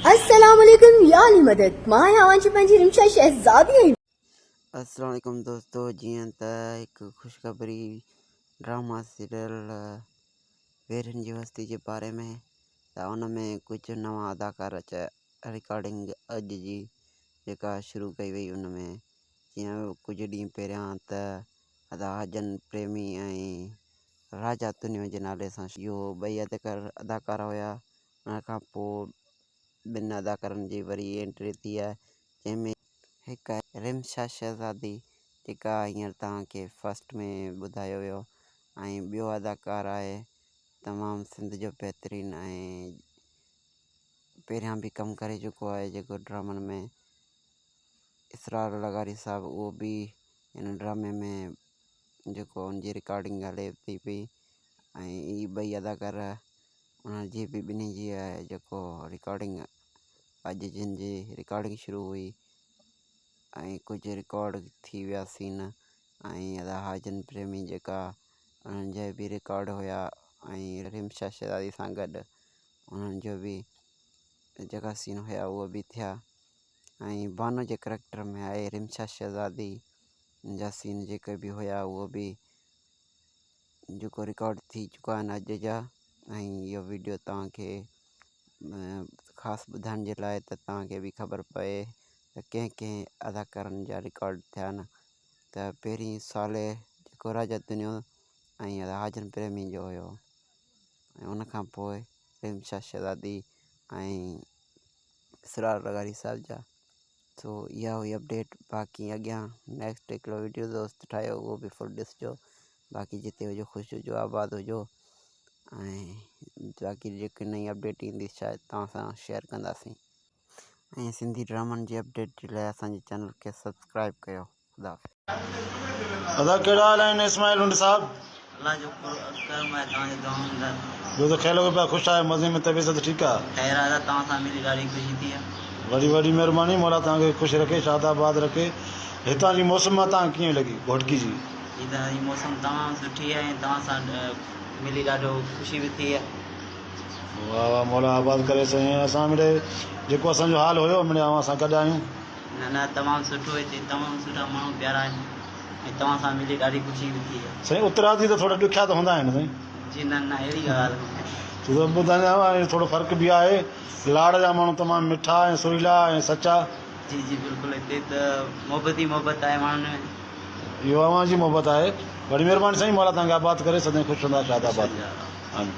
अस्सलाम वालेकुम यानी मदद मां आवाज़ पंहिंजी रिमशा शहज़ादी। अस्सलाम वालेकुम दोस्तों, जीअं त हिकु ख़ुशख़बरी ड्रामा सीरियल वेरनि जी बस्ती जे बारे में त उन में कुझु नवां अदाकार रिकॉर्डिंग अॼु जी जेका शुरू कई वई उन में जीअं कुझु ॾींहं पहिरियां त राजन प्रेमी ऐं राजा तुनियो जे नाले सां इहो ॿई अदाकार हुया। उन खां पोइ ॿिनि अदाकारनि जी वरी एंट्री थी आहे, जंहिंमें हिकु आहे रिमशा शहज़ादी जेका हींअर तव्हांखे फस्ट में ॿुधायो वियो, ऐं ॿियो अदाकार आहे तमामु सिंध जो बहितरीनु ऐं पहिरियां बि कमु करे चुको आहे जेको ड्रामनि में इसरार लगारी साहब। उहो बि हिन ड्रामे में जेको उनजी रिकॉर्डिंग हले थी पई, ऐं ई ॿई अदाकार उनजी बि ॿिन्ही जी आहे जेको रिकॉर्डिंग अॼु जिन जी रिकॉर्डिंग शुरू हुई ऐं कुझु रिकॉर्ड थी विया सीन, ऐं राजन प्रेमी जेका उन्हनि जा बि रिकॉर्ड हुया ऐं रिमशा शहज़ादी सां गॾु उन्हनि जो बि जेका सीन हुया उहे बि थिया। ऐं बानो जे करैक्टर में आहे रिमशा शहज़ादी जा सीन जेके बि हुया उहो बि जेको रिकॉर्ड थी चुका आहिनि अॼु जा। ऐं इहो वीडियो तव्हांखे ख़ासि ॿुधाइण जे लाइ त तव्हांखे बि ख़बर पए त कंहिं कंहिं अदाकारनि जा रिकॉर्ड थिया आहिनि। त पहिरीं साले जेको राजा तुनियो ऐं राजन प्रेमी जो हुयो, ऐं उन खां पोइ रिमशा शहज़ादी ऐं इसरार लगारी साहब जा। सो इहा हुई अपडेट। बाक़ी अॻियां नेक्स्ट हिकिड़ो वीडियो दोस्त ठाहियो, उहो बि फुल ॾिसिजो। बाक़ी जिते हुजो ख़ुशि हुजो, आबाद हुजो, ऐं बाक़ी जेके नई अपडेट ईंदी शायदि तव्हां सां शेयर कंदासीं। ऐं सिंधी ड्रामनि जी अपडेट जे लाइ असांजे चैनल खे सब्सक्राइब कयो। खुदा हाफ़िज़। दादा कहिड़ा हाल आहिनि इस्माइल हुंड साहब? अल्लाह जो करम आहे, तव्हांजे दुआउनि ॿियो त ख़ैर पिया, ख़ुशि आहे, मज़े में, तबियत त ठीकु आहे? ख़ैर आहे, तव्हां सां मिली ॾाढी ख़ुशी थी आहे। वॾी वॾी महिरबानी, मौला तव्हांखे ख़ुशि रखे, शादाबाद रखे। हितां जी मौसम तव्हां कीअं लॻी घोटकी जी? हितां जी मौसम तमामु सुठी आहे ऐं तव्हां सां मिली ॾाढो ख़ुशी बि थी आहे। वाह वाह, मौला आबाद करे साईं। असां मिड़े जेको असांजो हाल हुयो मिड़े असां गॾु आहियूं। न न, तमामु सुठो हिते, तमामु सुठा माण्हू प्यारा आहिनि ऐं तव्हां सां मिली ॾाढी ख़ुशी बि थी आहे। साईं उतरादी त थोरा ॾुखिया त हूंदा आहिनि साईं? जी न न, अहिड़ी ॻाल्हि तूं त ॿुधाईंदा, थोरो फ़र्क़ु बि आहे। लाड़ जा माण्हू तमामु मिठा ऐं सुरीला ऐं सचा। जी जी बिल्कुलु, हिते त मोहबत ई मोहबत आहे माण्हुनि में। इहो अवां जी मोहबत आहे। वॾी महिरबानी साईं, मौला तव्हांखे आबाद करे, सदाईं ख़ुशि रहंदा, शादाबाद। आमीन।